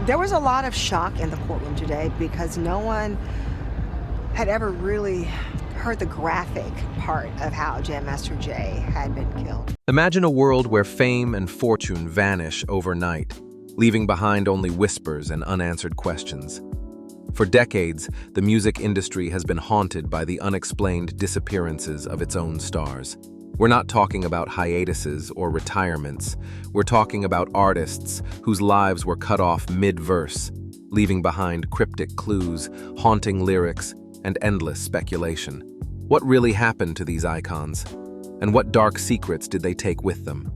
There was a lot of shock in the courtroom today because no one had ever really heard the graphic part of how Jam Master Jay had been killed. Imagine a world where fame and fortune vanish overnight, leaving behind only whispers and unanswered questions. For decades, the music industry has been haunted by the unexplained disappearances of its own stars. We're not talking about hiatuses or retirements. We're talking about artists whose lives were cut off mid-verse, leaving behind cryptic clues, haunting lyrics, and endless speculation. What really happened to these icons? And what dark secrets did they take with them?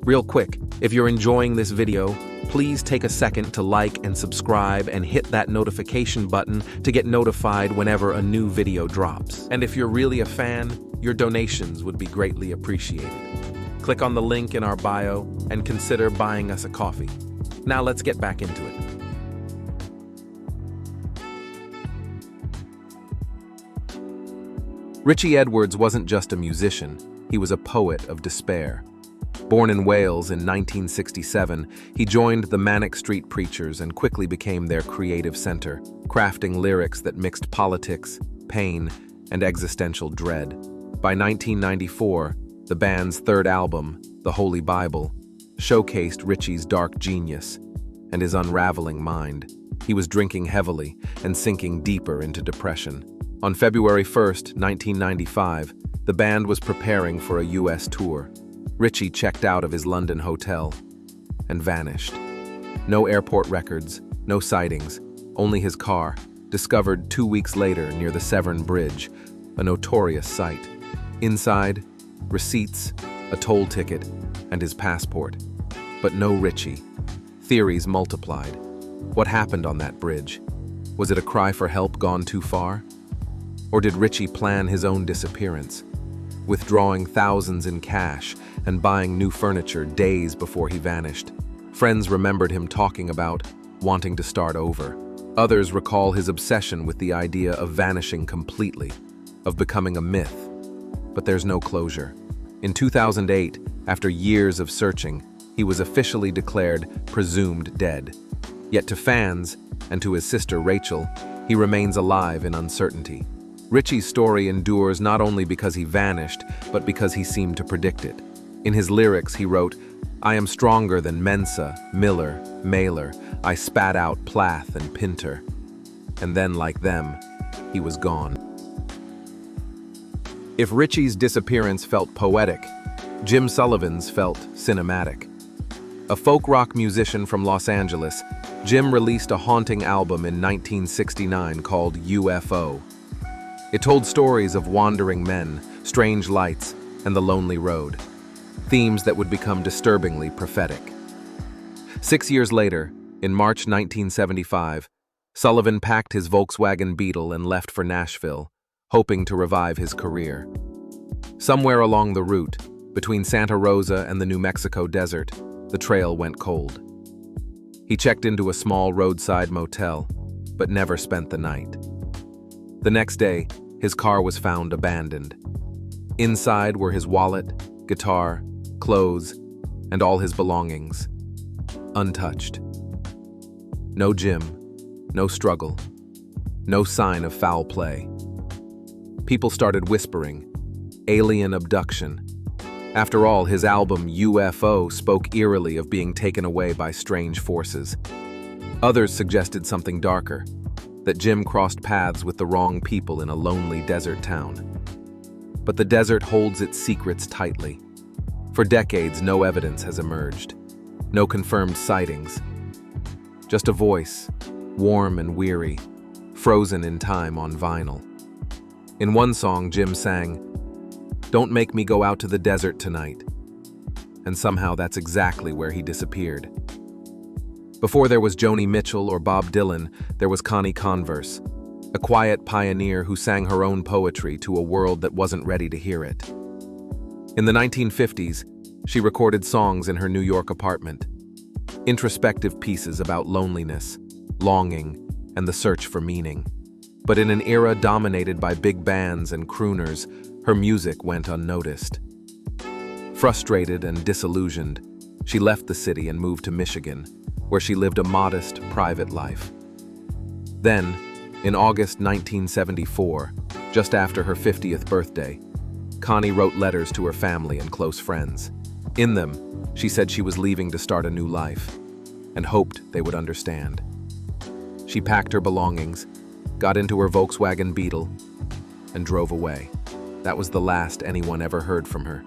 Real quick, if you're enjoying this video, please take a second to like and subscribe and hit that notification button to get notified whenever a new video drops. And if you're really a fan, your donations would be greatly appreciated. Click on the link in our bio and consider buying us a coffee. Now let's get back into it. Richey Edwards wasn't just a musician, he was a poet of despair. Born in Wales in 1967, he joined the Manic Street Preachers and quickly became their creative center, crafting lyrics that mixed politics, pain, and existential dread. By 1994, the band's third album, The Holy Bible, showcased Richey's dark genius and his unraveling mind. He was drinking heavily and sinking deeper into depression. On February 1st, 1995, the band was preparing for a US tour. Richey checked out of his London hotel and vanished. No airport records, no sightings, only his car, discovered 2 weeks later near the Severn Bridge, a notorious site. Inside, receipts, a toll ticket, and his passport. But no Richey. Theories multiplied. What happened on that bridge? Was it a cry for help gone too far? Or did Richey plan his own disappearance, withdrawing thousands in cash and buying new furniture days before he vanished? Friends remembered him talking about wanting to start over. Others recall his obsession with the idea of vanishing completely, of becoming a myth. But there's no closure. In 2008, after years of searching, he was officially declared presumed dead. Yet to fans, and to his sister Rachel, he remains alive in uncertainty. Richey's story endures not only because he vanished, but because he seemed to predict it. In his lyrics, he wrote, "I am stronger than Mensa, Miller, Mailer. I spat out Plath and Pinter." And then, like them, he was gone. If Richey's disappearance felt poetic, Jim Sullivan's felt cinematic. A folk rock musician from Los Angeles, Jim released a haunting album in 1969 called UFO. It told stories of wandering men, strange lights, and the lonely road, themes that would become disturbingly prophetic. 6 years later, in March 1975, Sullivan packed his Volkswagen Beetle and left for Nashville, hoping to revive his career. Somewhere along the route, between Santa Rosa and the New Mexico desert, the trail went cold. He checked into a small roadside motel, but never spent the night. The next day, his car was found abandoned. Inside were his wallet, guitar, clothes, and all his belongings, untouched. No Jim, no struggle, no sign of foul play. People started whispering, alien abduction. After all, his album UFO spoke eerily of being taken away by strange forces. Others suggested something darker, that Jim crossed paths with the wrong people in a lonely desert town. But the desert holds its secrets tightly. For decades, no evidence has emerged. No confirmed sightings. Just a voice, warm and weary, frozen in time on vinyl. In one song, Jim sang, "Don't make me go out to the desert tonight." And somehow that's exactly where he disappeared. Before there was Joni Mitchell or Bob Dylan, there was Connie Converse, a quiet pioneer who sang her own poetry to a world that wasn't ready to hear it. In the 1950s, she recorded songs in her New York apartment, introspective pieces about loneliness, longing, and the search for meaning. But in an era dominated by big bands and crooners, her music went unnoticed. Frustrated and disillusioned, she left the city and moved to Michigan, where she lived a modest, private life. Then, in August 1974, just after her 50th birthday, Connie wrote letters to her family and close friends. In them, she said she was leaving to start a new life and hoped they would understand. She packed her belongings, got into her Volkswagen Beetle, and drove away. That was the last anyone ever heard from her.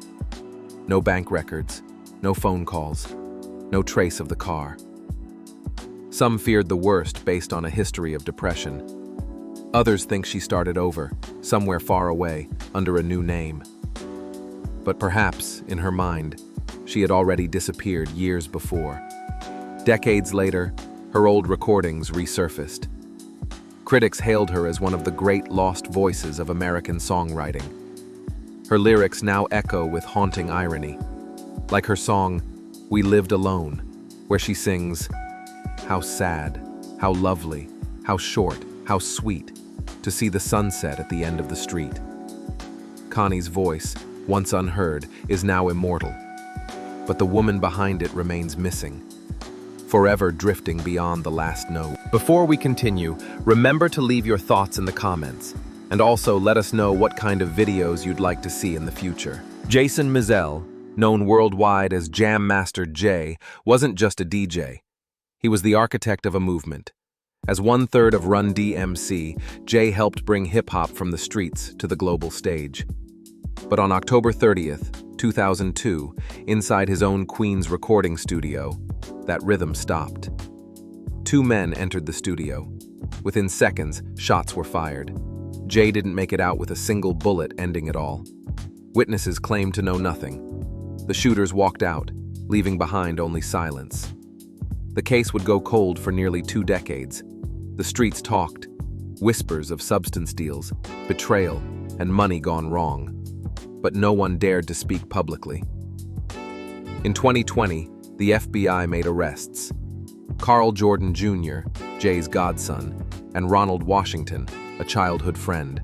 No bank records, no phone calls, no trace of the car. Some feared the worst based on a history of depression. Others think she started over, somewhere far away, under a new name. But perhaps, in her mind, she had already disappeared years before. Decades later, her old recordings resurfaced. Critics hailed her as one of the great lost voices of American songwriting. Her lyrics now echo with haunting irony, like her song, "We Lived Alone," where she sings, "How sad, how lovely, how short, how sweet, to see the sunset at the end of the street." Connie's voice, once unheard, is now immortal, but the woman behind it remains missing, forever drifting beyond the last note. Before we continue, remember to leave your thoughts in the comments, and also let us know what kind of videos you'd like to see in the future. Jason Mizell, known worldwide as Jam Master Jay, wasn't just a DJ. He was the architect of a movement. As one-third of Run DMC, Jay helped bring hip-hop from the streets to the global stage. But on October 30th, 2002, inside his own Queens recording studio, that rhythm stopped. Two men entered the studio. Within seconds, shots were fired. Jay didn't make it out with a single bullet ending it all. Witnesses claimed to know nothing. The shooters walked out, leaving behind only silence. The case would go cold for nearly 2 decades. The streets talked, whispers of substance deals, betrayal, and money gone wrong. But no one dared to speak publicly. In 2020, the FBI made arrests. Carl Jordan Jr., Jay's godson, and Ronald Washington, a childhood friend.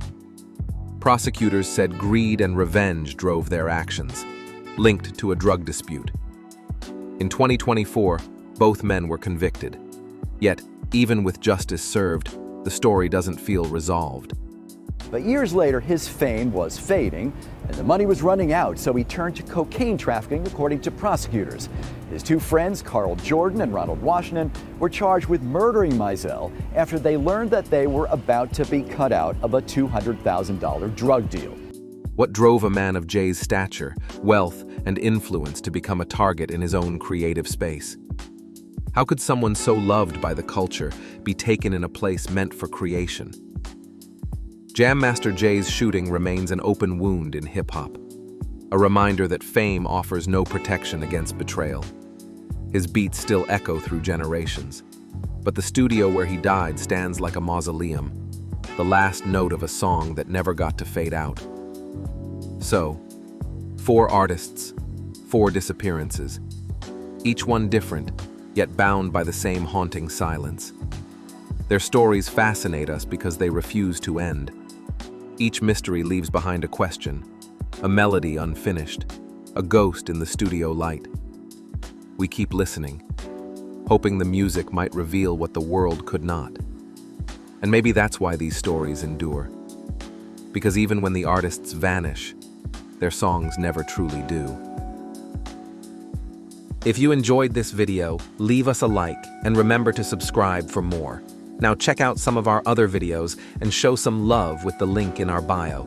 Prosecutors said greed and revenge drove their actions, linked to a drug dispute. In 2024, both men were convicted. Yet, even with justice served, the story doesn't feel resolved. But years later, his fame was fading, and the money was running out, so he turned to cocaine trafficking, according to prosecutors. His two friends, Carl Jordan and Ronald Washington, were charged with murdering Mizell after they learned that they were about to be cut out of a $200,000 drug deal. What drove a man of Jay's stature, wealth, and influence to become a target in his own creative space? How could someone so loved by the culture be taken in a place meant for creation? Jam Master Jay's shooting remains an open wound in hip-hop, a reminder that fame offers no protection against betrayal. His beats still echo through generations, but the studio where he died stands like a mausoleum, the last note of a song that never got to fade out. So, 4 artists, 4 disappearances, each one different, yet bound by the same haunting silence. Their stories fascinate us because they refuse to end. Each mystery leaves behind a question, a melody unfinished, a ghost in the studio light. We keep listening, hoping the music might reveal what the world could not. And maybe that's why these stories endure. Because even when the artists vanish, their songs never truly do. If you enjoyed this video, leave us a like and remember to subscribe for more. Now check out some of our other videos and show some love with the link in our bio.